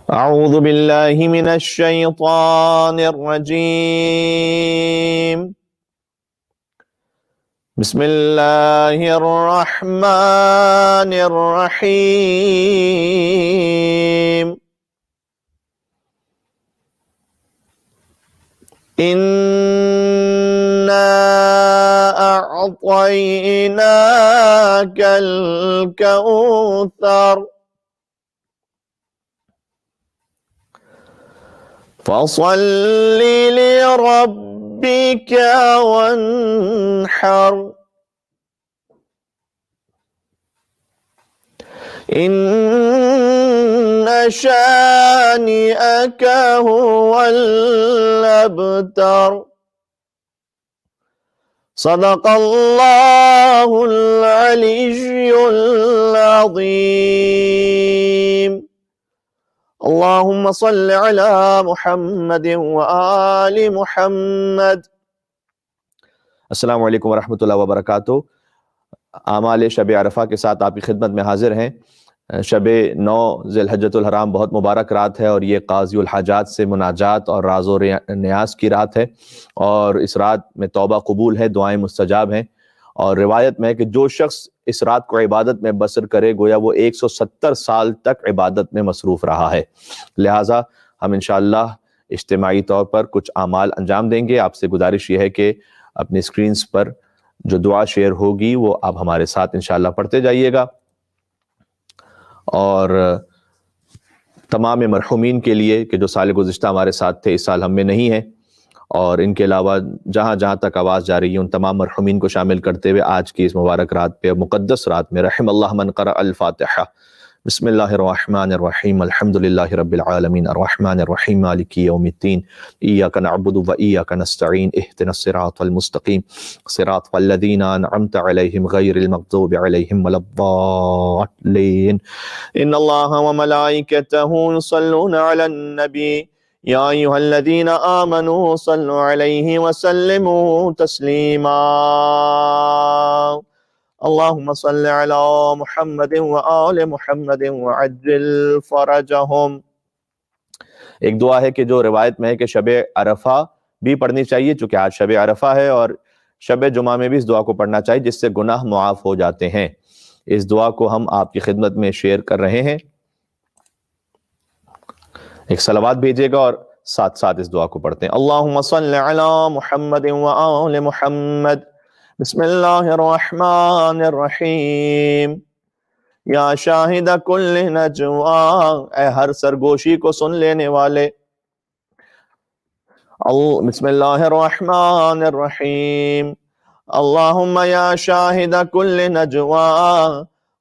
أعوذ بالله من الشيطان الرجيم بسم الله الرحمن الرحيم إنا أعطيناك الكوثر فصل لربك وانحر إن شانئك هو الأبتر صدق الله العلي العظيم اللهم صل على मुहम्मद व आलि मुहम्मद। अस्सलामु अलैकुम वरहमतुल्लाहि व बरकातुहू। आमाल शब अरफा के साथ आपकी खिदमत में हाजिर हैं। शब 9 ज़िलहज्जतुल हराम बहुत मुबारक रात है और ये काज़ियुल हाजात से मुनाजात और राज़ो नियाज़ की रात है और इस रात में तौबा कबूल है, दुआएं मुस्तजाब हैं। और रिवायत में है कि जो शख्स इस रात को इबादत में बसर करे गोया वो 170 साल तक इबादत में मसरूफ़ रहा है। लिहाजा हम इंशाअल्लाह इज्तिमाई तौर पर कुछ आमाल अंजाम देंगे। आपसे गुजारिश ये है कि अपनी स्क्रीन्स पर जो दुआ शेयर होगी वो आप हमारे साथ इंशाअल्लाह पढ़ते जाइएगा। और तमाम मरहूमीन के लिए कि जो साल गुज़िश्ता हमारे साथ थे, इस साल हम में नहीं है, और इनके अलावा जहाँ जहाँ तक आवाज़ जा रही है उन तमाम मरहूमीन को शामिल करते हुए आज की इस मुबारक रात पे, मुक़द्दस रात में, रहमल्लाह मन क़रा अल-फ़ातिहा। बिस्मिल्लाहिर्रहमानिर्रहीम अल्हम्दुलिल्लाहि रब्बिल आलमीन अर्रहमानिर्रहीम मालिकी यौमिद्दीन इय्याका नअबुदु व इय्याका नस्तईन इहदिनस सिरातल मुस्तक़ीम सिरातल लज़ीना अनअमता अलैहिम गैरिल मग़ज़ूबि अलैहिम वलद्दाल्लीन। इन्नल्लाहा व मलाइकतहु युसल्लूना अलन नबी या अय्युहल्लज़ीना आमनू सल्लु अलैहि व सल्लिमू तस्लीमा। अल्लाहुम्मा सल्लि अला मुहम्मदिन व आलि मुहम्मदिन व अज्जिल फरजहुम। एक दुआ है कि जो रिवायत में है कि शब अरफा भी पढ़नी चाहिए, चूंकि आज शब अरफा है, और शब जुमा में भी इस दुआ को पढ़ना चाहिए जिससे गुनाह मुआफ हो जाते हैं। इस दुआ को हम आपकी खिदमत में शेयर कर रहे हैं। एक सलावत भेजिएगा और साथ साथ इस दुआ को पढ़ते हैं। अल्लाहुम्मा सल्लि अला मुहम्मदिन व आलि मुहम्मद। बिस्मिल्लाहिर्रहमानिर्रहीम। या शाहिद कुल्ल नजवा, ए हर सरगोशी को सुन लेने वाले। बिस्मिल्लाहिर्रहमानिर्रहीम। अल्लाहुम्मा या शाहिद कुल्ल नजवा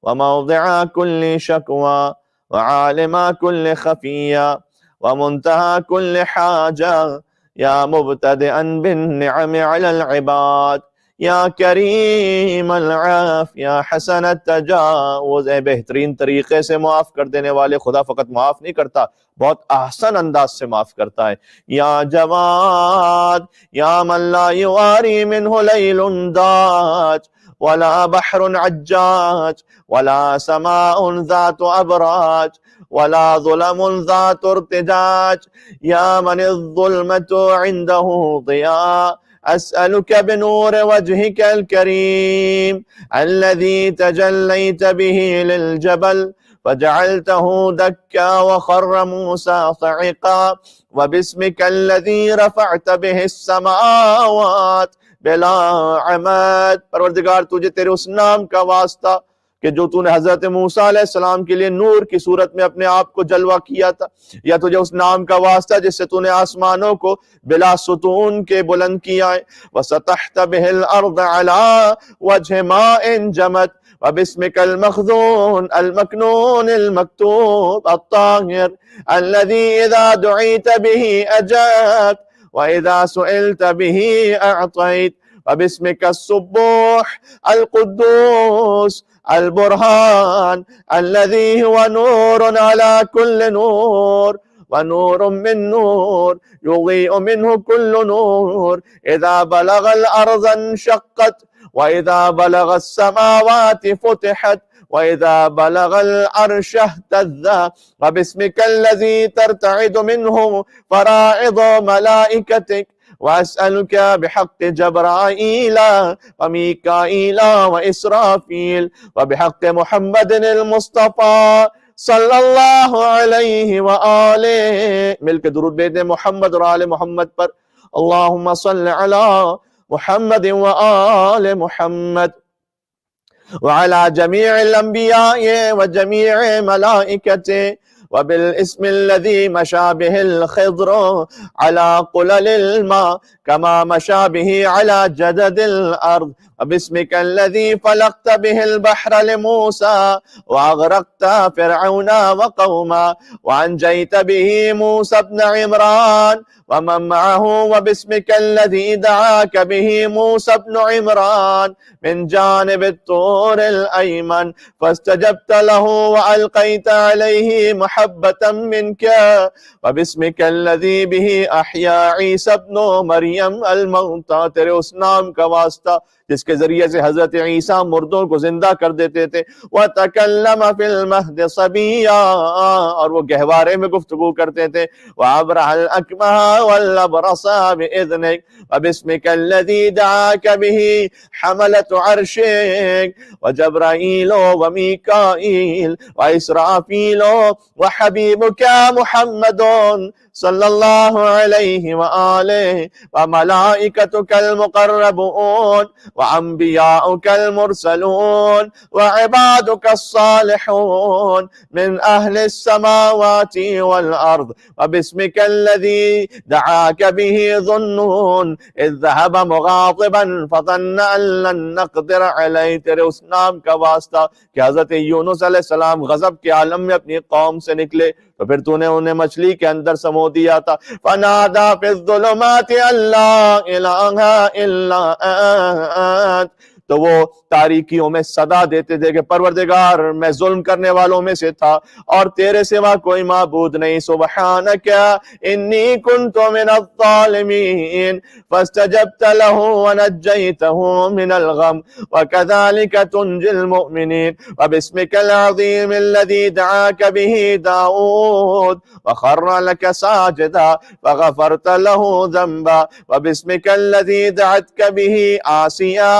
व मौदिअ कुल्ल शकवा व आलिमा कुल्ल खफिया व मुंतहा कुल्ल हाजा या मुब्तदिअन बिन निअम अलल इबाद या करीम अल-आफ़ या हसन तजावुज़। बेहतरीन तरीके से माफ़ कर देने वाले, खुदा फ़कत माफ़ नहीं करता, बहुत आसान अंदाज से माफ़ करता है। या जवाद या मन ला युवारी मिन्हु लैलुन दाज वला बहरुन अज्जाज वला समाउन ज़ातु अबराज वला ज़ुलमुन ज़ातु इर्तिजाज या मन अज़्ज़ुल्मतु इंदहु ज़िया अस्अलुक बिनूर वजहिकल करीम अल्लज़ी तजल्लैत बिही लिल जबल वजअलतहु दक्का व खर्र मूसा सइक़ा व बिस्मिकल्लज़ी रफ़अत बिहिस समावात बिला अमद। परवरदिगार, तुझे तेरे उस नाम का वास्ता कि जो तूने हजरत मूसा अलैहिस्सलाम के लिए नूर की सूरत में अपने आप को जलवा किया था, या तुझे उस नाम का वास्ता जिससे तूने आसमानों को बिला सुतून के बुलंद किया है। वसतहत बिहिल अर्द अला वजह माइन जमत व बिस्मिकल मखज़ून अल मकनून अल मक्तूब अत्ताहिर अल्लज़ी इज़ा दुईत बिही अजाब व इज़ा सुइलत बिही अअतैत व बिस्मिकस सुब्बूह अल कुद्दूस अल बुरहान अल्लज़ी हुवा नूरुन अला कुल्लि नूर व नूरुम मिन नूर युज़ीअु मिन्हु कुल्लु नूर इज़ा बलगल अर्ज़ इंशक़्क़त व इज़ा बलगस समावाति फुतिहत وإذا بلغ العرش اهتز وباسمك الذي ترتعد منه فرائض ملائكتك وأسألك بحق جبرائيل وميكائيل وإسرافيل وبحق محمد المصطفى صلى الله عليه وآله. मिलकर दुरूद भेजें मोहम्मद और आले मोहम्मद पर। अल्लाहुम्मा सल्लि अला मुहम्मद व आले मुहम्मद व अला जमीइल अंबिया व जमीइ मलाइकते وبالاسم الذي مشى به الخضر على قلل الماء كما مشى به على جدد الأرض وباسمك الذي فلقت به البحر لموسى وأغرقت فرعون وقوما وأنجيت به موسى بن عمران ومن معه وباسمك الذي دعاك به موسى بن عمران من جانب الطور الأيمن فاستجبت له وألقيت عليه محبة منك وباسمك الذي به أحيا عيسى بن مريم الموتى। तेरे उस नाम का वास्ता जिसके जरिए से हजरत ईसा मुर्दों को जिंदा कर देते थे। वह तकल्लम फिल महद सबिया, और वो गहवारे में गुफ्तगू करते थे। वह अबरहल अकमह वल अबरसा बिइज़निक व बिस्मिकल्लज़ी दआक बिही हमलतु अर्शिक व जब्राईल व मीकाईल व इसराफील व हबीबुका मुहम्मदुन सल्लल्लाहु अलैहि व आलिहि व मलाइकतुकल मुक़र्रबून व अंबियाउकल मुरसलून व इबादुकस सालिहून मिन अहलिस समावाति वल अर्द व बिस्मिकल्लज़ी दआक बिही ज़ुन्नून इज़ ज़हब मुग़ाज़िबन फ़ज़न्न अन लन नक़दिर अलैहि। तेरे उस नाम का वास्ता कि हज़रत यूनुस अलैहिस्सलाम गज़ब के आलम में अपनी कौम से निकले तो फिर तूने उन्हें मछली के अंदर समो दिया था। फनादा फिज़्ज़ुलुमाति अल्ला इलाहा इल्ला अंत, तो वो तारीकियों में सदा देते थे कि परवरदिगार मैं जुल्म करने वालों में से था और तेरे सिवा कोई माबूद नहीं। सुब्हानका इन्नी कुन्तु मिनज़ ज़ालिमीन फस्तजब्त लहू व नज्जयतहू मिनल गम व कज़ालिका तुंजिल मुमिनीन व बिस्मिकल अज़ीम अल्लज़ी दआक बिही दाऊद व खर्र लक साजिदा फगफरत लहू ज़ंबा व बिस्मिकल लज़ी दअतक बिही आसिया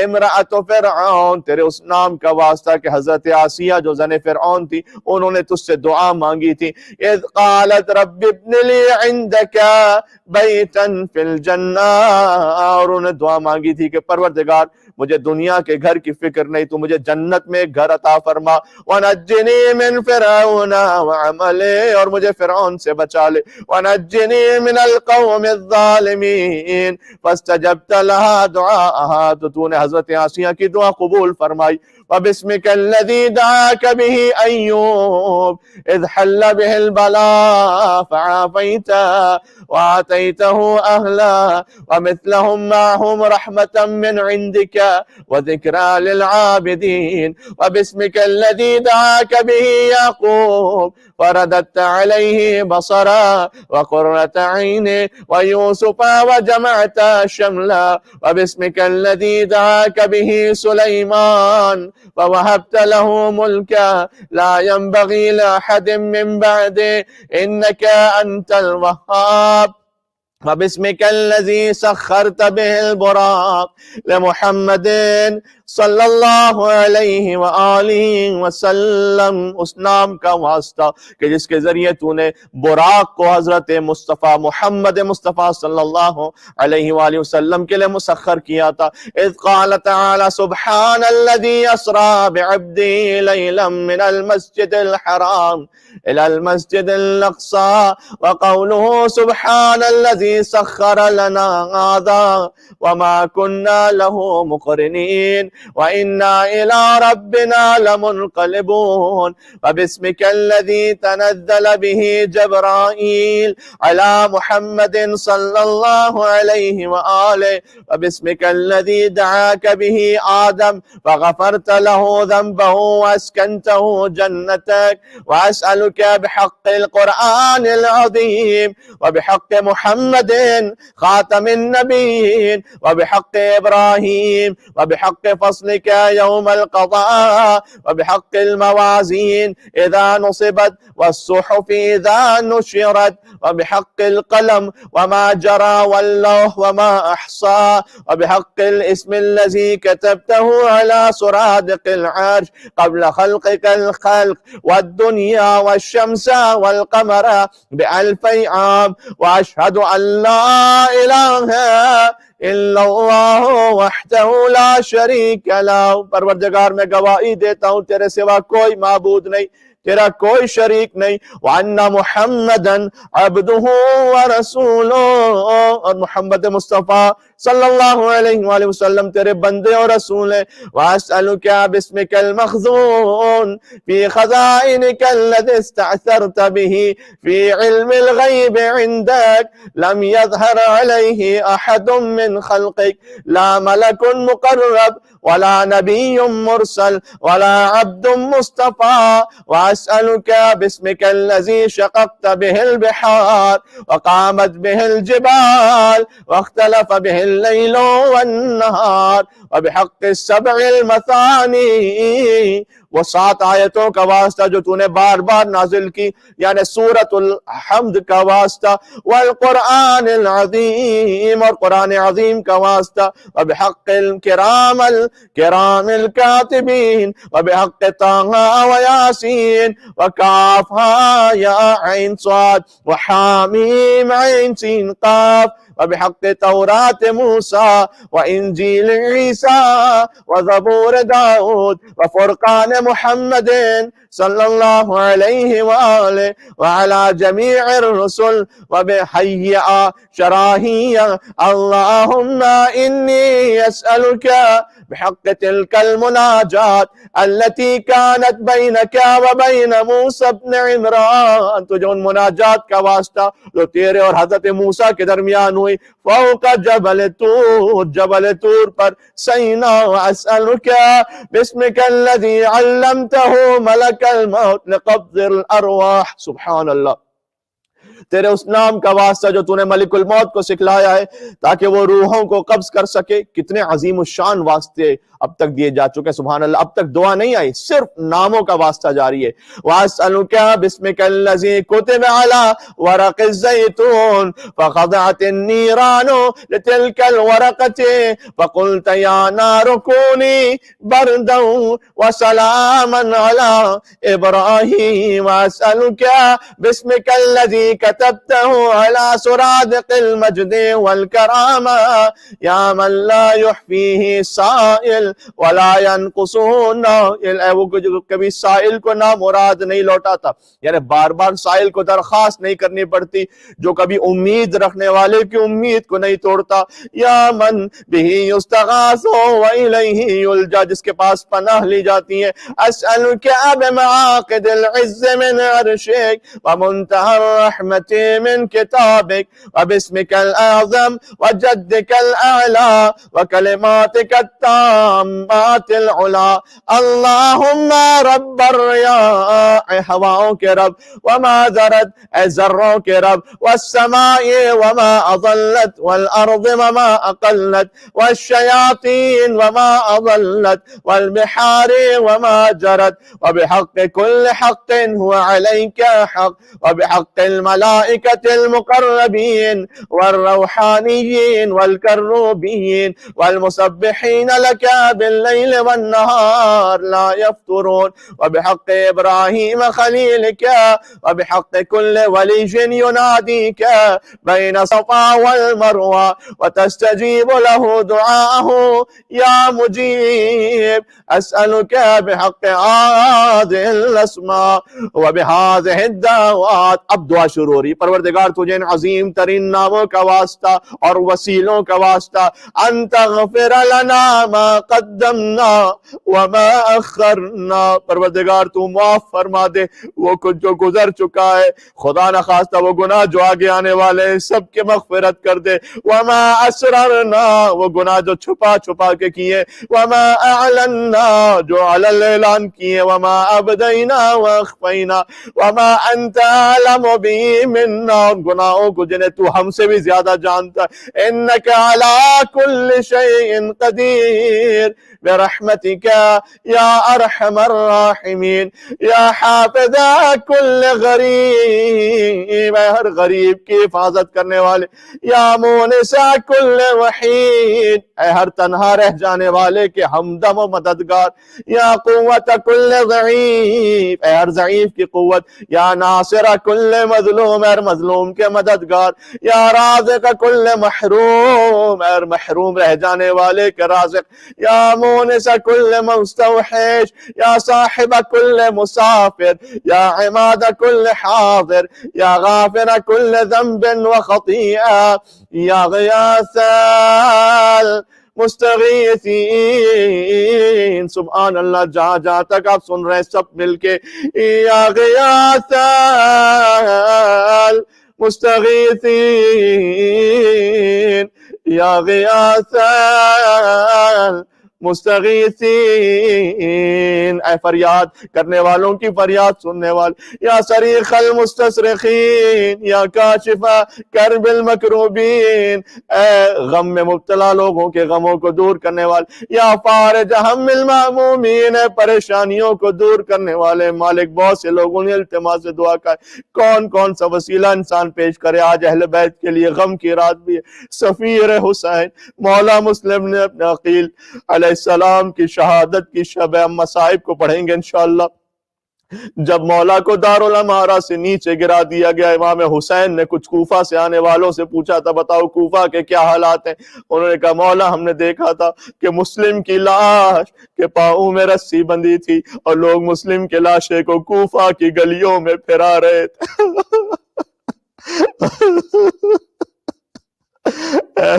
इम्रअतु फिरऔन। तेरे उस नाम का वास्ता कि हजरत आसिया जो जने फिरऔन थी उन्होंने तुझसे दुआ मांगी थी। इज़ क़ालत रब्बि इब्नि ली इंदका बैतन फिल जन्ना, और उन्होंने दुआ मांगी थी कि परवरदिगार मुझे दुनिया के घर की फिक्र नहीं, तू मुझे जन्नत में एक घर अता फरमा। वनज्जिनी मिन फिरऔन व अमले, और मुझे फिरऔन से बचा ले। वनज्जिनी मिनल कौमिज़ ज़ालिमीन फस्तजब्त लहा दुआहा, तो तूने हजरत आसिया की दुआ कबूल फरमाई। व बिस्मिकल्लज़ी दआक बिही अय्यूब इज़ हल्ल बिहिल बला फआफ़ैता व आतैतहू अहला व मिस्लहुम मअहुम रहमतम मिन इंदिका व ज़िक्रा लिल आबिदीन व बिस्मिकल्लज़ी दआक बिही याक़ूब फरदत अलैहि बसरा व क़ुर्रत ऐनी व यूसुफ़ व जमअत शमला व बिस्मिकल्लज़ी दआक बिही सुलैमान व वहब्त लहू मुल्का ला यंबगी लिअहदिन मिन बअदी इन्नका अंतल वह्हाब व बिस्मिकल्लज़ी सख्खरत बिहिल बुराक़ लिमुहम्मदिन सल्लल्लाहु अलैहि व आलिहि वसल्लम। उस नाम का वास्ता कि जिसके जरिए तूने बुराक को हजरत मुस्तफ़ा मोहम्मद मुस्तफ़ा सल्लल्लाहु अलैहि वसल्लम के लिए मुसख्खर किया था। इज़ क़ाल तआला सुब्हानल्लज़ी अस्रा बिअब्दी लैलन मिनल मस्जिदिल हराम इलल मस्जिदिल अक़सा व क़ौलुहु सुब्हानल्लज़ी सख्खर लना हाज़ा व मा कुन्ना लहू मुक़रिनीन व इन्ना इला रब्बिना लमुनक़लिबून व बिस्मिकल्लज़ी तनज़्ज़ल बिही जब्राईल अला मुहम्मदिन सल्लल्लाहु अलैहि व आलिहि व बिस्मिकल्लज़ी दआक बिही आदम व गफ़रत लहू ज़ंबहू व अस्कनतहू जन्नतक व अस्अलुका बिहक़्क़िल क़ुरआनिल अज़ीम व बिहक़्क़ि मुहम्मद मुहम्मदिन खातमिन नबीयीन व बिहक़्क़ि इब्राहीम व बिहक़्क़ि फ़स्लिका यौमल क़ज़ा व बिहक़्क़िल मवाज़ीन इज़ा नुसिबत वस्सुहुफ़ इज़ा नुशिरत व बिहक़्क़िल क़लम व मा जरा वल्लौह व मा अहसा व बिहक़्क़िल इस्मिल्लज़ी कतबतहु अला सुरादिक़िल अर्श क़ब्ल ख़ल्क़िकल ख़ल्क़ वद्दुनिया वश्शम्सा वल क़मरा बिअल्फ़ि आम व अशहदु अल्ला इलाहा इल्लल्लाहु वहदहु ला शरीक लहु। परवरदिगार, मैं गवाही देता हूँ तेरे सिवा कोई माबूद नहीं, तेरा कोई शरीक नहीं। व अन्ना मुहम्मदन अब्दुहु व रसूलुहु, और मोहम्मद मुस्तफ़ा सल्लल्लाहु अलैहि वसल्लम तेरे बंदे और रसूल हैं। वअस्अलुका बिस्मिकल मख़ज़ून फी ख़ज़ाइनिकल लज़ी इस्तअसरत बिही फी इल्मिल ग़ैब इंदक लम यज़हर अलैहि अहदुम मिन ख़ल्क़िक ला मलकुन मुक़र्रब वला नबियुम मुरसल वला अब्दुम मुस्तफ़ा। वअस्अलुका बिस्मिकल लज़ी शक़क़त बिहिल बिहार व क़ामत बिहिल जिबाल वख्तलफ़ बिहिल लैलु वन्नहार व बिहक़्क़िस सबइल मसानी, वो 7 आयतों का वास्ता जो तूने बार बार नाजिल की, यानी सूरतुल हम्द का वास्ता, वल कुरानिल अज़ीम, और कुरान अज़ीम का वास्ता, व बिहक़्क़िल किरामिल कातिबीन व बिहक़्क़ि ताहा व यासीन व काफ़हा या ऐन स्वाद व हामीम ऐन सीन क़ाफ व बिहक़्क़ि तौरात मूसा व इंजील ईसा व ज़बूर दाऊद व फ़ुरक़ान मुहम्मदिन सल्लल्लाहु अलैहि व अला जमीइर रुसुल व बिहय्या शराहिया। अल्लाहुम्मा इन्नी अस्अलुका बिहक़्क़ि तिलकल मुनाजात अल्लती कानत बैनका व बैन मूसा इब्न इमरान, तो जो उन मुनाजात का वास्ता जो तेरे और हज़रत मूसा के दरमियान हुई, फ़ौक़ जबल तूर पर सैना। अस्अलुका बिस्मिकल लज़ी अल्लमतहु मलकल मौत लिक़ब्ज़िल अरवाह। सुभान अल्लाह, तेरे उस नाम का वास्ता जो तूने मलिकुल मौत को सिखलाया है ताकि वो रूहों को कब्ज कर सके। कितने अजीम शान वास्ते अब तक दिए जा चुके, सुभान अल्लाह। अब तक दुआ नहीं आई, सिर्फ नामों का वास्ता जारी है। वअस्अलुका बिस्मिकल लज़ी कुतिबा अला वरक़िज़ ज़ैतून फ़क़ज़अतिन नीरानु लितिलकल वरक़ति फ़क़ुल्त या नारु कूनी बरदन व सलामन अला इब्राहीम। वअस्अलुका बिस्मिकल लज़ी कतबतहु अला सुरादिक़िल मजदि वल करामा या मन ला युहफ़ीही साइल वला यनक़ुसुहु नाइल, वो कभी साइल को ना मुराद नहीं लौटाता, यानी बार बार साइल को दरखास्त नहीं करनी पड़ती, जो कभी उम्मीद रखने वाले की उम्मीद को नहीं तोड़ता। या मन बिही युस्तग़ासु व इलैहि युल्जा, जिसके पास पनाह ली जाती है। अस्अलुका बिमआक़िदिल इज़्ज़ मिन अर्शिक व मुंतहा रहमति मिन किताबिक व बिस्मिकल आज़म व जद्दिकल आला व कलिमातिकत ताम्मातिल उला। अल्लाहुम्मा रब्बर रियाह, हवाओं के रब, व मा ज़रत, ज़र्रों के रब, वस्समाई व मा अज़ल्लत वल अर्ज़ व मा अक़ल्लत वश्शयातीन व मा अज़ल्लत वल बिहारी व मा जरत व बिहक़्क़ि कुल्लि हक़्क़िन हुवा अलैका हक़्क़ व बिहक़्क़िल मलाइकतिल मुक़र्रबीन वल रूहानिय्यीन वल कर्रूबीन वल मुसब्बिहीन लका बिल्लैल वन नहार ला यफ्तुरून व बिहक़्क़ि इब्राहीम खलीलिका व बिहक़्क़ि कुल्लि वलिय्यिन युनादीका बैन सफ़ा वल मरवा व तस्तजीबु लहु दुआअहु या मुजीब। अस्अलुका बिहक़्क़ि हाज़िहिल अस्मा व बिहाज़िहिद दावात। अब दुआ शुरू हो रही। परवरदिगार, तुझे इन अजीम तरीन नामों का वास्ता और वसीलों का वास्ता, अन तग़फ़िर लना मा क़द कद्दमना वमा अखरना, परवरदिगार तू माफ फरमा दे वो कुछ जो गुजर चुका है, खुदा न खास्ता वो गुनाह जो आगे आने वाले हैं सबके मगफिरत कर दे। वमा असररना, वो गुनाह जो छुपा छुपा के किए, वमा अअलन्ना, जो अलल ऐलान किए, वमा अबदैना वअख्फैना वमा अंत अअलमु बिही मिन्ना, उन गुनाहों को जिन्हें तू हमसे भी ज्यादा जानता है। इन्नका अला कुल्लि शैइन कदीर बिरहमतिका या अरहमर राहिमीन या हाफिज़ा कुल्ल गरीब, हर गरीब की हिफाजत करने वाले, या मुनिसा कुल्ल वहीद, हर तन्हा रह जाने वाले के हमदम व मददगार, या कुव्वत कुल्ल ज़ईफ, हर ज़ईफ की कुव्वत, या नासिरा कुल्ल मज़लूम, हर मज़लूम के मददगार, या राज़िक कुल्ल महरूम, हर महरूम रह जाने वाले के राज़िक, या मुनिसा कुल्ल मुस्तवहिश, या साहिब कुल्ल मुसाफिर, या इमाद कुल्ल हाज़िर, या गाफिर कुल्ल ज़ंबिन व खतीआ, या गियासल मुस्तगीसीन। सुभान अल्लाह, जहां जहां तक आप सुन रहे हैं सब मिलके, या गियासल मुस्तगीसीन, या गियासल मुस्तगीसीन, ऐ फरियाद करने वालों की फरियाद सुनने वाले, या सरीखल मुस्तसरिखीन, या काशिफा करबिल मकरूबीन, ऐ गम में मुब्तला लोगों के गमों को दूर करने वाले, या फारिज हम्मिल महमूमीन, परेशानियों को दूर करने वाले मालिक। बहुत से लोगों ने इल्तिमास से दुआ का, कौन कौन सा वसीला इंसान पेश करे। आज अहले बैत के लिए गम की रात भी है, सफीर हुसैन मौला मुस्लिम ने अपने अकील अलैहिस्सलाम की शहादत की शब मसाइब को पढ़ेंगे इंशाअल्लाह। जब मौला को दारुल अमारा से नीचे गिरा दिया गया, इमाम हुसैन ने कुछ कूफा से आने वालों से पूछा था, बताओ कूफा के क्या हालात हैं। उन्होंने कहा, मौला हमने देखा था कि मुस्लिम की लाश के पाँव में रस्सी बंधी थी और लोग मुस्लिम के लाशे को कूफा की गलियों में फिरा रहे थे।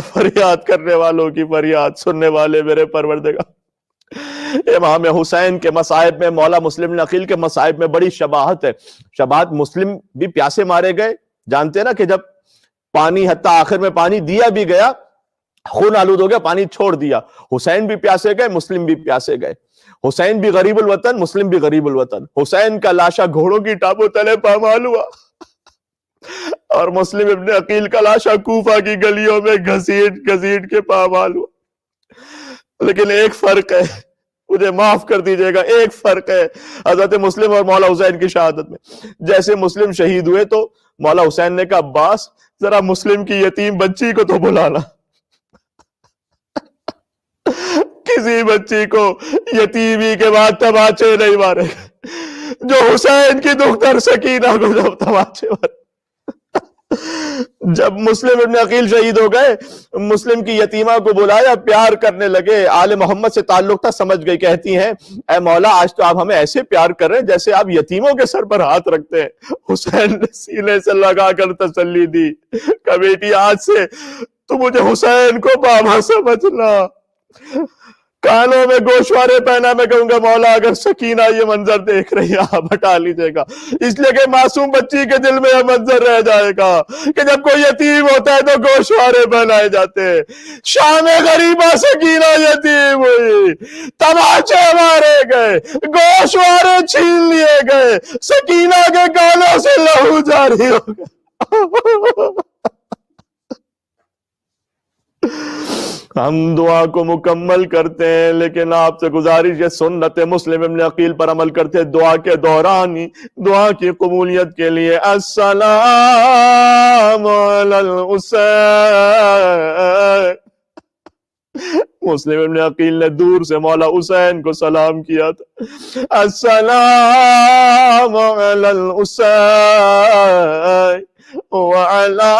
फरियाद करने वालों की फरियाद सुनने वाले मेरे परवरदिगार। इमाम हुसैन के मसाइब में, मौला मुस्लिम नकील के मसाइब में बड़ी शबाहत है। शबाहत, मुस्लिम भी प्यासे मारे गए, जानते हैं ना कि जब पानी हत्ता आखिर में पानी दिया भी गया, खून आलूद हो गया, पानी छोड़ दिया, हुसैन भी प्यासे गए, मुस्लिम भी प्यासे गए। हुसैन भी गरीबुल वतन, मुस्लिम भी गरीबुल वतन। हुसैन का लाशा घोड़ों की टापों तले पामाल हुआ और मुस्लिम इब्ने अकील का लाशा कूफा की गलियों में घसीट घसीट के पामाल हुआ। लेकिन एक फर्क है, मुझे माफ कर दीजिएगा, एक फर्क है हजरत मुस्लिम और मौला हुसैन की शहादत में। जैसे मुस्लिम शहीद हुए तो मौला हुसैन ने कहा, अब्बास जरा मुस्लिम की यतीम बच्ची को तो बुलाना। किसी बच्ची को यतीमी के बाद तमाचे नहीं मारे जो हुसैन की दुख्तर सकीना को जब तमाचे मारे। जब मुस्लिम इब्ने अकील शहीद हो गए, मुस्लिम की यतीमा को बुलाया, प्यार करने लगे। आले मोहम्मद से ताल्लुक था, समझ गई, कहती हैं, ऐ मौला आज तो आप हमें ऐसे प्यार कर रहे हैं जैसे आप यतीमों के सर पर हाथ रखते हैं। हुसैन ने सीने से लगाकर तसल्ली दी, कहा बेटी आज से तू मुझे हुसैन को बाबा समझना। कानों में गोशवारे पहना, मैं कहूंगा मौला अगर सकीना ये मंजर देख रही है आप हटा लीजिएगा, इसलिए कि मासूम बच्ची के दिल में यह मंजर रह जाएगा कि जब कोई यतीम होता है तो गोशवारे पहनाए जाते हैं। शाम गरीबा सकीना यतीम हुई, तमाचे मारे गए, गोशवारे छीन लिए गए, सकीना के गालों से लहू जारी हो गया। हम दुआ को मुकम्मल करते हैं, लेकिन आपसे गुजारिश है सुन्नत मुस्लिम इब्ने अकील पर अमल करते हैं। दुआ के दौरान ही दुआ की कबूलियत के लिए अस्सलाम अलल हुसैन। मुस्लिम इब्ने अकील ने दूर से मौला हुसैन को सलाम किया था, अस्सलाम अलल हुसैन वअला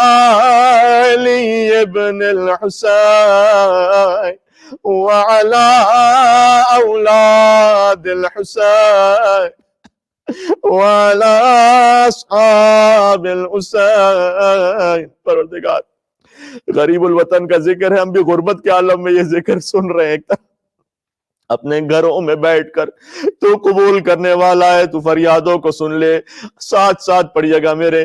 अली इब्नुल हुसैन वअला औलादिल हुसैन वअला अस्हाबिल हुसैन। परवरदिगार, गरीबुल वतन का जिक्र है, हम भी गुर्बत के आलम में ये जिक्र सुन रहे हैं। अपने घरों में बैठकर तू कबूल करने वाला है, तू फरियादों को सुन ले। साथ साथ पढ़िएगा मेरे,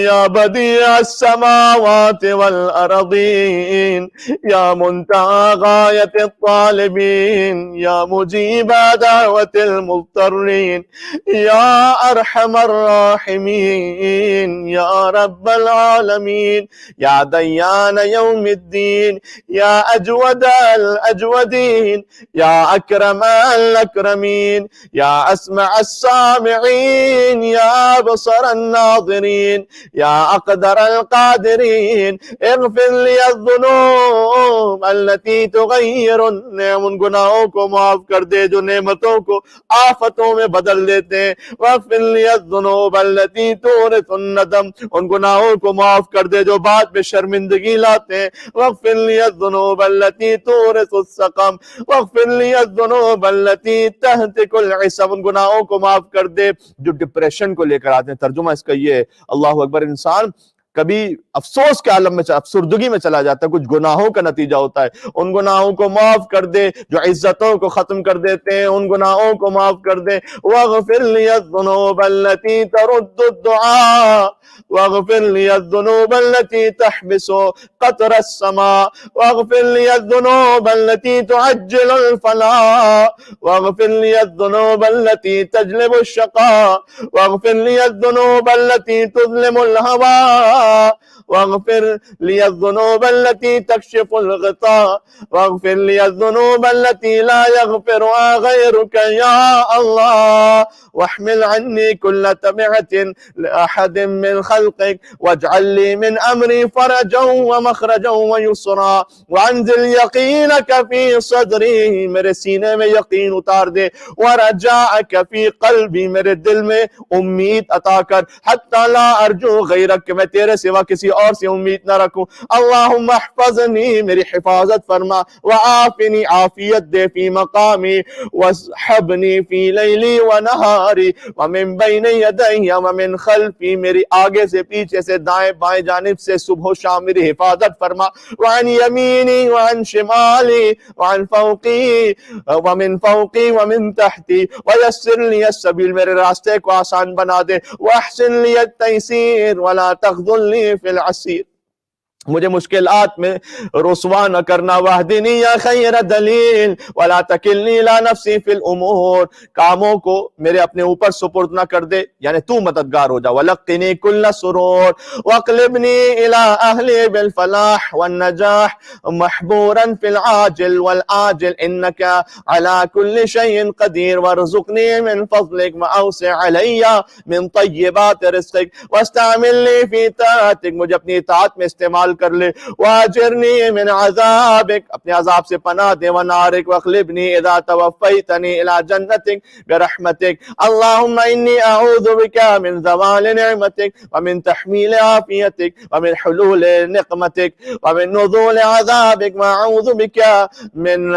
या बदिया समावाति वल अरदीन, या मुंतहा गायत तालिबीन, या मुजीबा दावतिल मुफ्तरीन, या अरहमर राहिमीन, या रब्बल आलमीन, या दय्यान यौमिद्दीन, या अजवदल अजवदीन, या अकरम अल-अकरमीन, या अस्मा अस्सामिईन, या बसर अन्नाज़िरीन, या अक़दर अल-क़ादिरीन, इग़फ़िर ली अज़्ज़ुनूब अल्लती तुग़य्यिरु अन्निअम, उन गुनाहों को माफ कर दे जो नेमतों को आफतों में बदल देते हैं। वग़फ़िर ली अज़्ज़ुनूब अल्लती तुरिसु अन्नदम, उन गुनाहों को माफ कर दे जो बाद में शर्मिंदगी लाते हैं। वग़फ़िर ली अज़्ज़ुनूब अल्लती तुरिसु अस्सक़म, वग़फ़िर ली अज़्ज़ुनूब अल्लती तहतिकुल इसम, उन गुनाहों को माफ कर दे जो डिप्रेशन को लेकर आते हैं। तर्जुमा इसका ये है, अल्लाह अकबर, इंसान कभी अफसोस के आलम में, अफसुर्दगी में चला जाता है, कुछ गुनाहों का नतीजा होता है। उन गुनाहों को माफ कर दे जो इज्जतों को खत्म कर देते हैं, उन गुनाहों को माफ कर दे। वग़फ़िर ली अज़्ज़ुनूब अल्लती तरुद्दु दुआ, वग़फ़िर ली अज़्ज़ुनूब अल्लती तहबिसु क़तर अस्समा, वग़फ़िर ली अज़्ज़ुनूब अल्लती तुअज्जिलुल फलाह, वग़फ़िर ली अज़्ज़ुनूब अल्लती तजलिबु अश्शक़ा, वग़फ़िर ली अज़्ज़ुनूब अल्लती तुज़लिमुल हवा, वग़फ़िर ली अज़्ज़ुनूब अल्लती तक्शिफुल ग़िता, वग़फ़िर ली अज़्ज़ुनूब अल्लती ला यग़फ़िरुहा ग़ैरुका या अल्लाह, वहमिल अन्नी कुल्ल तबअतिन लिअहदिन मिन ख़ल्क़िक, वजअल ली मिन अमरी फ़रजन व मख़रजन व युस्रा, वअंज़िल यक़ीनक फ़ी सदरी, मेरे सीने में यकीन उतार दे, व रजाअक फ़ी क़ल्बी, मेरे दिल में उम्मीद अता कर, हत्ता ला अर्जू ग़ैरक, मैं तेरे सिवा किसी और से उम्मीद न रखूं। अल्लाहुम्मा अहफ़ज़नी, मेरी हिफाजत फरमा, व आफ़िनी, आफियत दे, फी मकामी वस्हबनी फी लैली व नहारी, व मिन बैन यदैया व मिन खल्फी, मेरी आगे से, पीछे से, दाएं बाएं जानिब से, सुबह शाम मेरी हिफाजत फरमा। व अन यमीनी व अन शिमाली व अन फ़ौक़ी व मिन फ़ौक़ी व मिन तहती, व यस्सिर ली अस्सबील, मेरे रास्ते को आसान बना दे, व अहसिन ली अत-तयसीर व ला तख़ज़ुलनी फिल असीर, मुझे मुश्किलात में रुसवा न करना। वहदिनी या खैर दलील वला तकिलनी ला नफ्सी फिल उमूर, कामों को मेरे अपने ऊपर सुपुर्द न कर दे, यानी तू मददगार हो जा। वलक़िनी कुल्ल सुरूर वक़लिबनी इला अहली बिल फलाह वन नजाह महबूरन फिल आजिल वल आजिल, इन्नका अला कुल्ली शैइन क़दीर, वरज़ुक़नी मिन फ़ज़लिक व औसि अलैया मिन तय्यिबाति रिज़्क़िक, वस्तअमिलनी फ़ी ताअतिक, मुझे अपनी इताअत में इस्तेमाल कर ले। वाजिरनी मिन अज़ाबिक, अपने अज़ाब से पनाह दे, व नारिक वख़लिबनी इज़ा तवफ़्फ़यतनी इला जन्नतिक बिरहमतिक। अल्लाहुम्मा इन्नी अऊज़ु बिका मिन ज़वालि निअमतिक व मिन तहमील आफ़ियतिक व मिन हुलूल निक़मतिक व मिन नुज़ूल अज़ाबिक, व अऊज़ु बिका मिन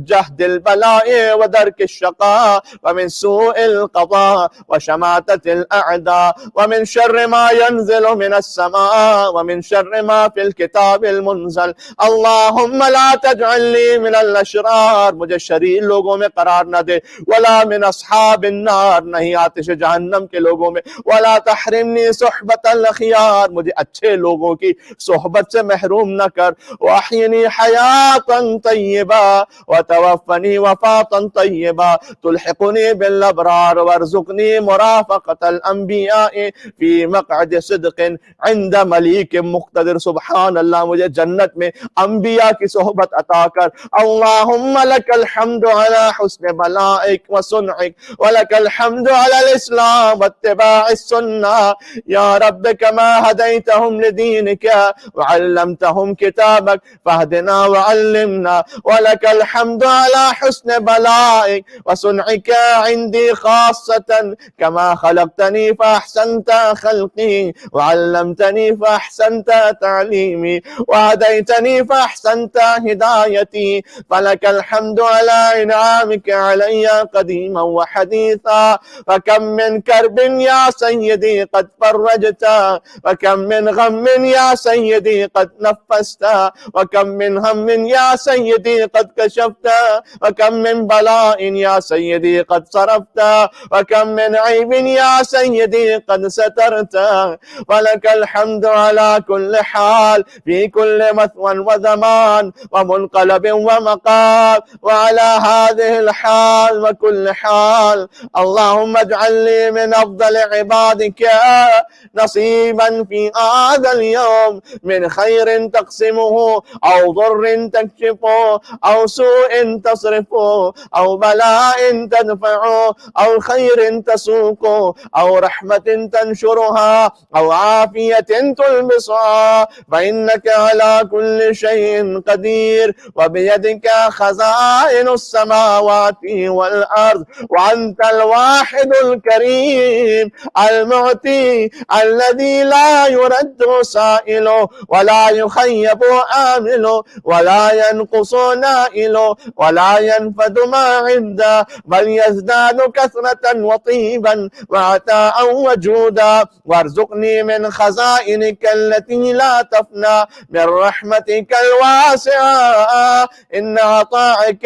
जहदिल बलाए व दरकिश शक़ा व मिन सूइल क़ज़ा व शमाततिल अअदा व मिन शर्रि मा यंज़िलु मिनस समा व मिन शर्रि मा फिल किताबिल मुनज़ल। अल्लाहुम्मा ला तजअलनी मिनल अशरार, मुझे शरीर लोगों में करार न दे, वला मिन अस्हाबिन नार, नहीं आतिश जहन्नम के लोगों में, वला तहरिमनी सुहबतल अखियार, मुझे अच्छे लोगों की सोहबत से महरूम न कर। वअहयिनी हयातन तय्यबा व तवफ़्फ़नी वफ़ातन तय्यबा तुल्हिक़ुनी बिल अबरार वरज़ुक़नी मुराफ़क़तल अंबियाए फ़ी मक़अदि सिद्क़िन इंद मलीकिन मुक़्तदिर। सुभान अल्लाह, मुझे जन्नत में अंबिया की सोहबत अता कर। अल्लाहुम्मा लकल हम्दु अला हुस्न बलाइक व सुनइक व लकल हम्दु अलल इस्लाम व इत्तिबाइस सुन्नह, या रब्ब कमा हदैतहुम लिदीनिका व अल्लमतहुम किताबक फहदिना व अल्लिमना, व लकल हम्दु अला हुस्न बलाइक व सुनइका इंदी खास्सतन कमा खलक़तनी फअहसनत खल्क़ी व अल्लमतनी फअहसनत तालीमी। تعليمي وهديتني فأحسنت هدايتي فلك الحمد على إنعامك علي قديما وحديثا وكم من كرب يا سيدي قد فرجت وكم من غم يا سيدي قد نفست وكم من هم يا سيدي قد كشفت وكم من بلاء يا سيدي قد صرفت وكم من عيب يا سيدي قد سترت ولك الحمد على كل حال في كل مثوى وزمان ومنقلب ومقام وعلى هذه الحال وكل حال اللهم اجعل لي من أفضل عبادك نصيبا في هذا اليوم من خير تقسمه أو ضر تكشفه أو سوء تصرفه أو بلاء تدفعه أو خير تسوقه أو رحمة تنشرها أو عافية تلبسها فإنك على كل شيء قدير وبيدك خزائن السماوات والأرض وأنت الواحد الكريم المعطي الذي لا يرد سائله ولا يخيب آمله ولا ينقص نائله ولا ينفد ما عنده بل يزداد كثرة وطيبا وعطاء وجودا وارزقني من خزائنك التي لا تفنى من رحمتك الواسعة إن عطاءك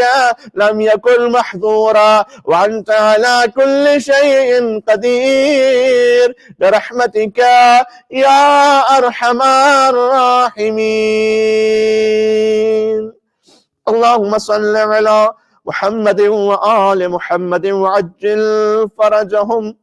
لم يكن محظورا وأنت على كل شيء قدير برحمتك يا أرحم الراحمين. اللهم صل على محمد وآل محمद वअज्जिल फरजहुम।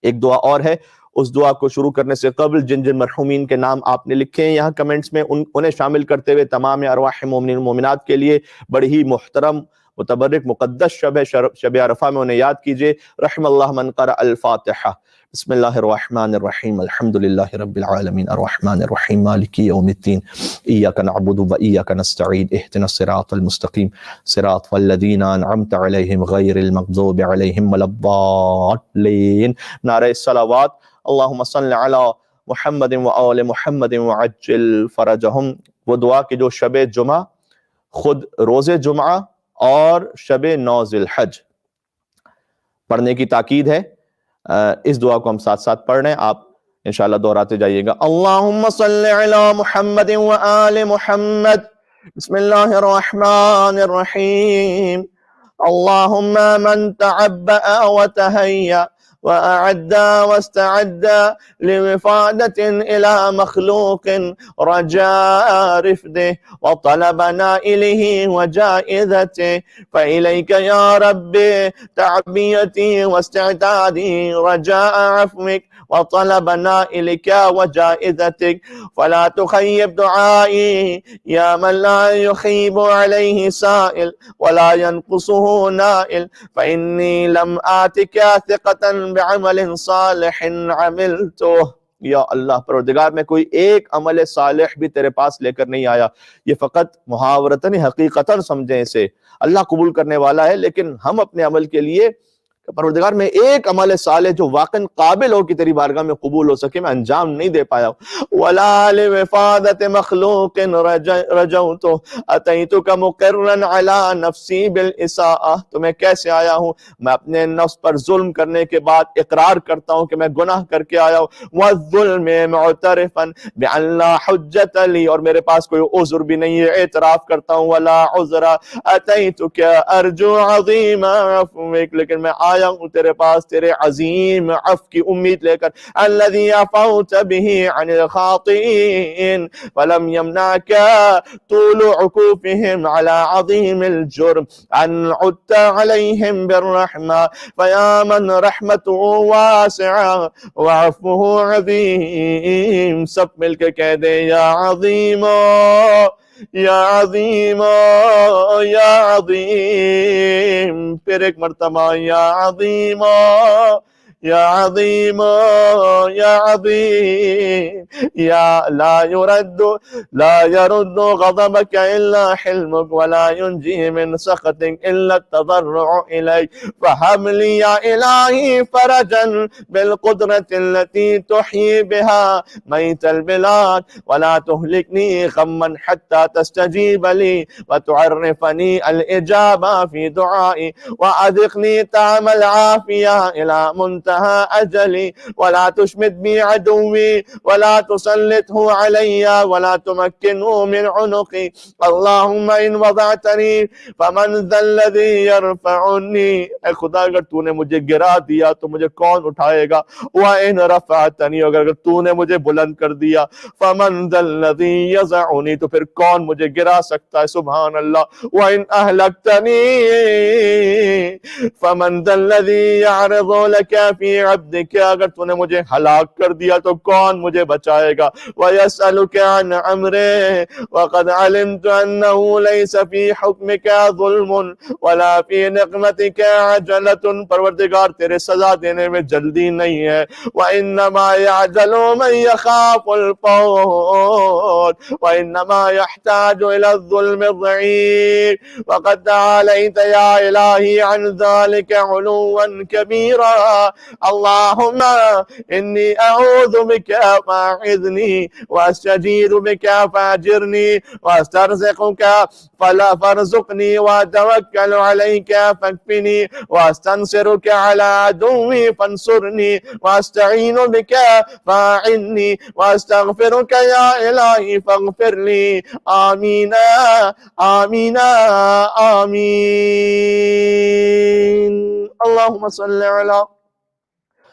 एक दुआ और है, उस दुआ को शुरू करने से कबल जिन जिन मरहूमीन के नाम आपने लिखे हैं यहाँ कमेंट्स में उन्हें शामिल करते हुए तमाम अरवाह मोमिनीन मोमिनात के लिए बड़ी ही मुहतरम मुतबर्रिक मुक़द्दस शब अरफा में उन्हें याद कीजिए। रहमल्लाह मन क़रा अल फ़ातिहा। बिस्मिल्लाहिर्रहमानिर्रहीम अल्हम्दुलिल्लाहि रब्बिल आलमीन अर्रहमानिर्रहीम मालिकी यौमिद्दीन इय्याका नअबुदु व इय्याका नस्तईन इहदिनस सिरातल मुस्तकीम सिरातल लज़ीना अनअमत अलैहिम गैरिल मग़ज़ूबि अलैहिम वलद्दाल्लीन। नारे सलावत अल्लाहुम्मा सल्लि अला मुहम्मद व आले मुहम्मद वअज्जिल फरजहुम। वो दुआ कि जो शब जुमा, खुद रोज़े जुमा और शब 9 ज़िलहज पढ़ने की ताकीद है। इस दुआ को हम साथ साथ पढ़ रहे हैं, आप इंशाअल्लाह दोहराते जाइएगा। अल्लाहुम्मा सल्लि अला मुहम्मद व आले मुहम्मद। बिस्मिल्लाहिर रहमानिर रहीम। अल्लाहुम्मा मन तअब्बअ व तहय्या وأعد واستعد لوفادة إلى مخلوق رجاء رفده وطلب نائله وجائزته فإليك يا ربي تعبيتي واستعدادي رجاء عفوك وطلب نائلك وجائزتك فلا تخيب دعائي يا من لا يخيب عليه سائل ولا ينقصه نائل فإني لم آتك ثقة بعمल सालिह अमिलतुह। या अल्लाह परवरदिगार, मैं कोई एक अमल सालिह भी तेरे पास लेकर नहीं आया, ये फ़कत मुहावरतन हकीकतन समझें इसे। अल्लाह कबूल करने वाला है, लेकिन हम अपने अमल के लिए परवरदिगार में एक अमल साले जो वाकई काबिल हो कि तेरी बारगाह में कबूल हो सके, मैं अंजाम नहीं दे पाया। वला लिवफादत मखलूकिन रजौतु अतैतुका मुक़र्रन अला नफ्सी बिल इसाअह। तो मैं कैसे आया हूँ, मैं अपने नफ्स पर जुल्म करने के बाद इकरार करता हूँ कि मैं गुनाह करके आया हूँ। वज़ुल्म मुअतरिफन बिअल्ला हुज्जत ली, और मेरे पास कोई उज़्र भी नहीं है, एतराफ करता हूँ। वला उज़्रा अतैतुका अर्जु अज़ीमा अफ़्विक, लेकिन मैं आया हूं तेरे पास तेरे अजीम अफ की उम्मीद लेकर। अल्लज़ी अफ़ौत बिही अनिल खातिइन फलम यमनाका तूलु उकूफिहिम अला अज़ीमिल जुर्म अन उद्त अलैहिम बिर्रहमा फया मन रहमतुहु वासिआ व अफ़्वुहु अज़ीम। सब मिलके कह दे या अज़ीम या अज़ीम या अज़ीम। फिर एक मर्तबा या अज़ीम या अज़ीम या अज़ीम या ला यरुद्दु ग़ज़बक इल्ला हिल्मुक वला युंजी मिन सख़तिक इल्ला तज़र्रुअ इलैक फहब ली या इलाही फरजन बिल क़ुद्रतिल्लती तुही बिहा मैतल बिलाद वला तुहलिकनी ग़म्मन हत्ता तस्तजीब ली व तुअर्रिफनी अल इजाबा फी दुआई व अज़िक़नी तामल आफिया इला मुंतहा अजली वला तुशमित बी अदुवी वला तुसल्लितहु अलैया वला तुमक्किनहु मिन उनुक़ी अल्लाहुम्मा इन वज़अतनी फमन ज़ल्लज़ी यरफ़उनी। ऐ खुदा अगर तूने मुझे गिरा दिया तो मुझे कौन उठाएगा। व इन रफ़अतनी अगर तूने मुझे बुलंद कर दिया फमन ज़ल्लज़ी यज़अनी तो फिर कौन मुझे गिरा सकता है। सुभान अल्लाह। व इन अहलक्तनी फमन ज़ल्लज़ी यअरिज़ु लका फी अब्दिका अगर तूने मुझे हलाक कर दिया तो कौन मुझे बचाएगा। व यसअलुका अन अम्रे वक़द अलिमतु अन्नहु लैसा फी हुक्मिका ज़ुल्मुन वला फी निक़मतिका अजलतुन परवरदिगार तेरे सजा देने में जल्दी नहीं है। व इन्नमा यअजलु मन यख़ाफुल फ़ौत व इन्नमा यहताजु इला ज़ुल्मि ज़ईफ़ वक़द तआलैत या इलाही अन ज़ालिका उलुव्वन कबीरा अल्लाहुम्मा इन्नी अऊज़ु बिका फ़अइज़नी वअस्तजीरु बिका फ़अजिरनी वअस्तरज़िक़ुका फला फरज़ुक़नी वअतवक्कलु अलैका फ़क्फ़िनी वअस्तंसिरुका अला अदुव्वी फ़ंसुरनी वअस्तईनु बिका फ़अइन्नी वअस्तग़फिरुका या इलाही फ़ग़फ़िरली आमीन आमीन आमीन। अल्लाहुम्मा सल्लि अला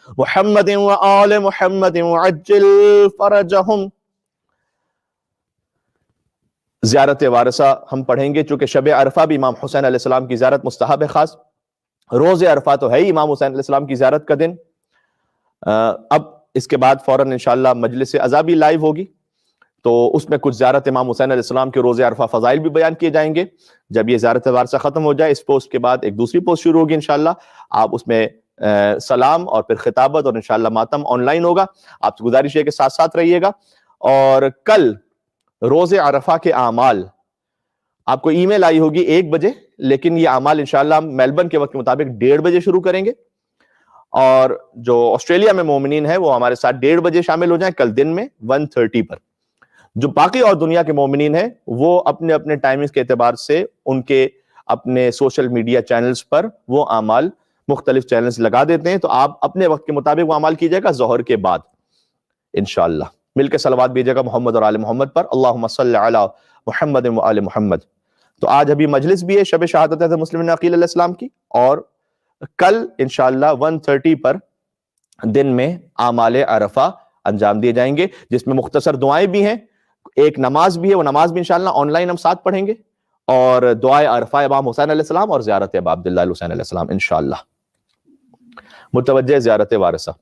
मुहम्मदिन व आले मुहम्मदिन व अज्जिल फरजहुम। ज़ियारत वारसा हम पढ़ेंगे चूंकि शब अरफा भी इमाम हुसैन अलैहिस्सलाम की ज़ियारत मुस्तहब है। खास रोज़ अरफा तो है ही इमाम हुसैन अलैहिस्सलाम की ज़ियारत का दिन। अब इसके बाद फौरन इंशाअल्लाह मजलिस अज़ा भी लाइव होगी तो उसमें कुछ ज़ियारत इमाम हुसैन अलैहिस्सलाम के रोज़े अरफा फ़ज़ाइल भी बयान किए जाएंगे। जब ये ज़ियारत वारसा खत्म हो जाए इस पोस्ट के बाद एक दूसरी पोस्ट शुरू होगी इंशाअल्लाह। आप उसमें सलाम और फिर खिताबत और इंशाअल्लाह मातम ऑनलाइन होगा। आपसे गुजारिश है कि साथ साथ रहिएगा। और कल रोज़े अरफा के आमाल आपको ईमेल आई होगी 1 बजे, लेकिन ये आमाल इंशाअल्लाह मेलबर्न के वक्त के मुताबिक 1:30 बजे शुरू करेंगे। और जो ऑस्ट्रेलिया में मोमिनीन है वो हमारे साथ 1:30 बजे शामिल हो जाए कल दिन में 1:30 पर। जो बाकी और दुनिया के मोमिनीन हैं वो अपने अपने टाइमिंग्स के एतबार से उनके अपने सोशल मीडिया चैनल्स पर वो आमाल मुख्तलिफ चैनल्स लगा देते हैं, तो आप अपने वक्त के मुताबिक वो अमाल कीजिएगा ज़ोहर के बाद इंशाअल्लाह। मिलकर सलवात भेजिएगा मोहम्मद और आले मोहम्मद पर। अल्लाहुम्मा सल्लि अला मुहम्मद व आले मोहम्मद। तो आज अभी मजलिस भी है शब शहादत हज़रत मुस्लिम अकील अलैहिस्सलाम की, और कल इंशाअल्लाह 1:30 पर दिन में आमाल अरफा अंजाम दिए जाएंगे, जिसमें मुख्तसर दुआएं भी हैं, एक नमाज भी है, वो नमाज भी इंशाअल्लाह ऑनलाइन हम साथ पढ़ेंगे, और दुआए अरफा इमाम हुसैन अलैहिस्सलाम और ज़ियारत अबा अब्दुल्लाह हुसैन अलैहिस्सलाम इंशाअल्लाह। मुतवज्जे ज़ियारत वारसा।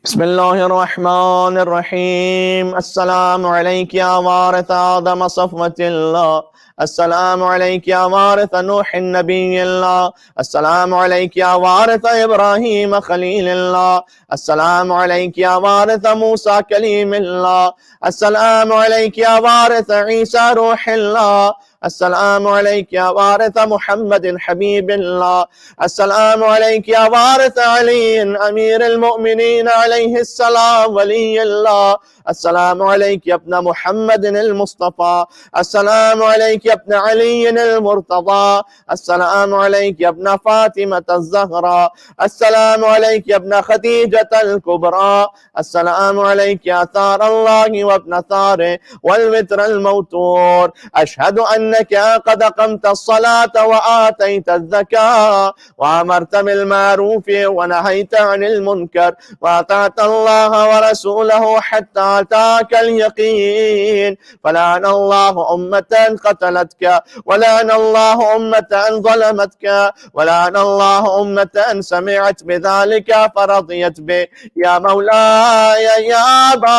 बिस्मिल्लाहिर्रहमानिर्रहीम। अस्सलामु अलैका या वारिस आदम सफ़वतिल्लाह, अस्सलामु अलैका या वारिस नूहिन नबिय्यिल्लाह, अस्सलामु अलैका या वारिस इब्राहीम खलीलिल्लाह, अस्सलामु अलैका या वारिस मूसा कलीमिल्लाह, अस्सलामु अलैका या वारिस ईसा रूहिल्लाह, अस्सलामु अलैका या वारिस मुहम्मदिन हबीबिल्लाह, अस्सलामु अलैका या वारिस अली अमीरुल मोमिनीन अलैहिस्सलाम वलियल्लाह, अस्सलामु अलैका अपना मुहम्मदिन मुस्तफ़ा, अस्सलामु अलैका अपना अलीन मुर्तज़ा, अस्सलामु अलैका अपना फातिमत ज़हरा, अस्सलामु अलैका अपना खदीजतल कुबरा, अस्सलामु अलैका सारल्लाहि व अपना सारे वल वित्रल मौतूर, अशहदु अन्नका क़द क़मतस्सलात व आतैतज़ ज़कात व अमरत बिल मारूफ व नहैत अनिल मुनकर व अताअल्लाह व रसूलहु हत्ता अताकल यकीन, फलानल्लाहु उम्मतन क़तलतका वलानल्लाहु उम्मतन ज़लमतका वलानल्लाहु उम्मतन समिअत बिज़ालिका फरज़ियत बि या मौलाय या अबा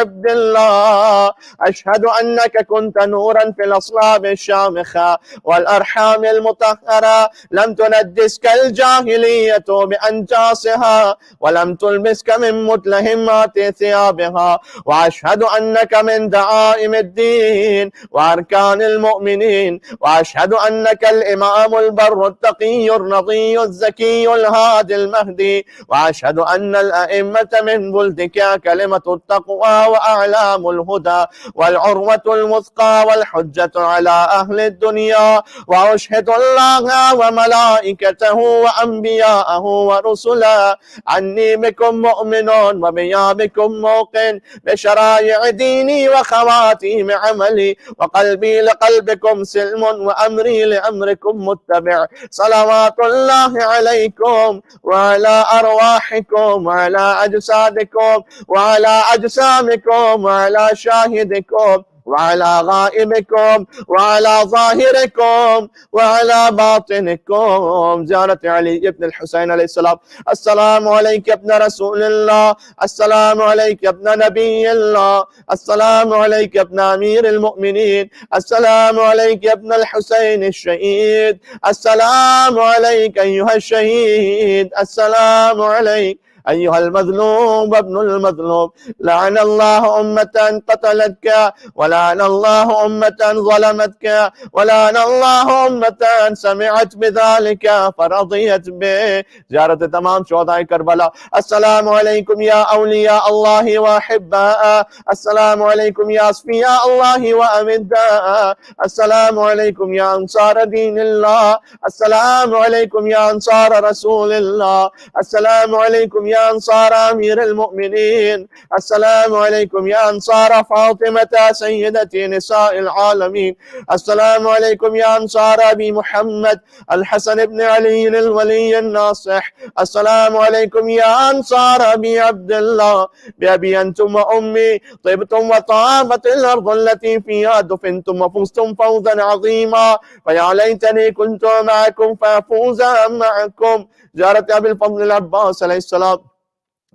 अब्दुल्लाह, अशहदु अन्नका कुन्त नूरन फिल अस्लाब الشامخة والأرحام المطهرة لم تندسك الجاهلية بأنجاسها ولم تلبسك من متلهمات ثيابها، وأشهد أنك من دعائم الدين وأركان المؤمنين، وأشهد أنك الإمام البر التقي الرضي الزكي الهادي المهدي، وأشهد أن الأئمة من ولدك كلمة التقوى وأعلام الهدى والعروة الوثقى والحجة على أهل الدنيا، وأشهد الله وملائكته وأنبياءه ورسله أني بكم مؤمن وبيا بكم موقن بشرائع ديني وخواتيم عملي، وقلبي لقلبكم سلم وأمري لأمركم متبع. صلوات الله عليكم وعلى أرواحكم وعلى أجسادكم وعلى أجسامكم وعلى شاهدكم وعلى غائبكم وعلى ظاهركم وعلى باطنكم. زيارة علي بن الحسين عليه السلام. السلام عليك يا ابن رسول الله، السلام عليك يا ابن نبي الله، السلام عليك يا ابن أمير المؤمنين، السلام عليك يا ابن الحسين الشهيد، السلام عليك أيها الشهيد، السلام عليك أيها المظلوم وابن المظلوم. لعن الله أمة قتلتك، ولعن الله أمة ظلمتك، ولعن الله أمة سمعت بذلك فرضيت به. زيارة تمام شهداء كربلاء. السلام عليكم يا أولياء الله وأحباء، السلام عليكم يا أصفياء الله وأمداء، السلام عليكم يا أنصار دين الله، السلام عليكم يا أنصار رسول الله، السلام عليكم يا أنصار أمير المؤمنين، السلام عليكم يا أنصار فاطمة سيدة نساء العالمين، السلام عليكم يا أنصار أبي محمد الحسن بن علي الولي الناصح، السلام عليكم يا أنصار أبي عبد الله، بأبي أنتم وأمي طبتم وطابت الأرض التي فيها دفنتم وفزتم فوزا عظيما، فيا ليتني كنت معكم فأفوز معكم. زيارة أبي الفضل العباس عليه السلام.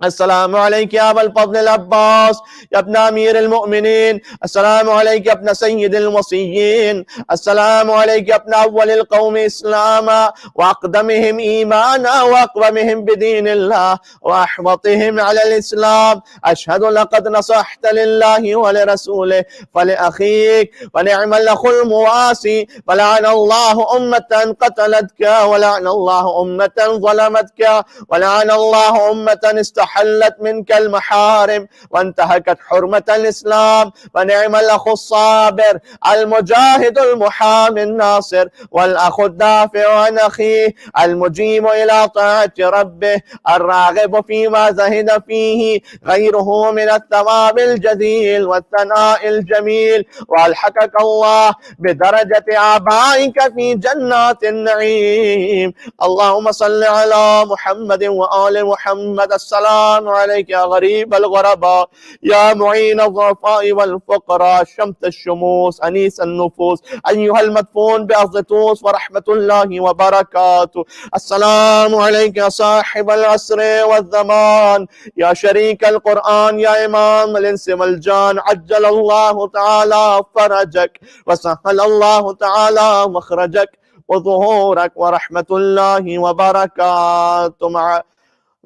السلام عليك يا أبا الفضل العباس يا ابن أمير المؤمنين، السلام عليك يا ابن سيد الوصيين، السلام عليك يا ابن أول القوم إسلاما وأقدمهم إيمانا وأقومهم بدين الله وأحوطهم على الإسلام. أشهد لقد نصحت لله ولرسوله فلأخيك، ونعم الأخ المواسي. فلعن الله أمة قتلتك، ولعن الله أمة ظلمتك، ولعن الله أمة حلت منك المحارم وانتهكت حرمة الإسلام. ونعم الأخ الصابر المجاهد المحامي الناصر، والأخ الدافع عن أخيه المجيب إلى طاعة ربه الراغب فيما زهد فيه غيره من الثواب الجزيل والثناء الجميل. وألحقك الله بدرجة آبائك في جنات النعيم. اللهم صل على محمد وآل محمد. السلام عليك يا غريب الغرباء، يا معين الضعفاء والفقراء، شمس الشموس، أنيس النفوس، أيها المدفون بأرض طوس، ورحمة الله وبركاته. السلام عليك يا صاحب العصر والزمان، يا شريك القرآن، يا إمام الإنس والجان. عجل الله تعالى فرجك وسهل الله تعالى مخرجك وظهورك، ورحمة الله وبركاته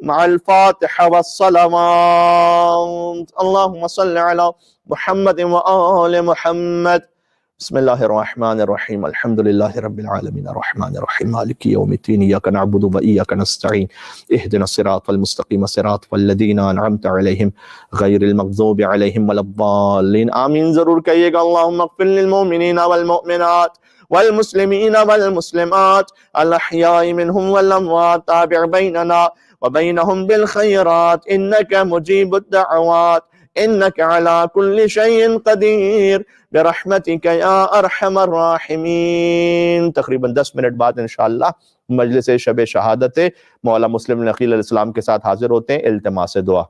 مع الفاتحة والصلوات. اللهم صل على محمد وآل محمد. بسم الله الرحمن الرحيم. الحمد لله رب العالمين الرحمن الرحيم مالك يوم الدين، إياك نعبد وإياك نستعين، اهدنا الصراط المستقيم صراط الذين أنعمت عليهم غير المغضوب عليهم ولا الضالين آمين. ज़रूर कहिएगा اللهم اغفر للمؤمنين والمؤمنات والمسلمين والمسلمات الأحياء منهم والأموات، تابع بيننا وبينهم بالخيرات إنك مجيب الدعوات، إنك على كل شيء قدير برحمتك يا أرحم الراحمين. तकरीबन 10 मिनट बाद इंशाअल्लाह मजलिस शब शहादत मौला मुस्लिम नकील अलैहिस्सलाम के साथ हाजिर होते हैं। इल्तिमास दुआ।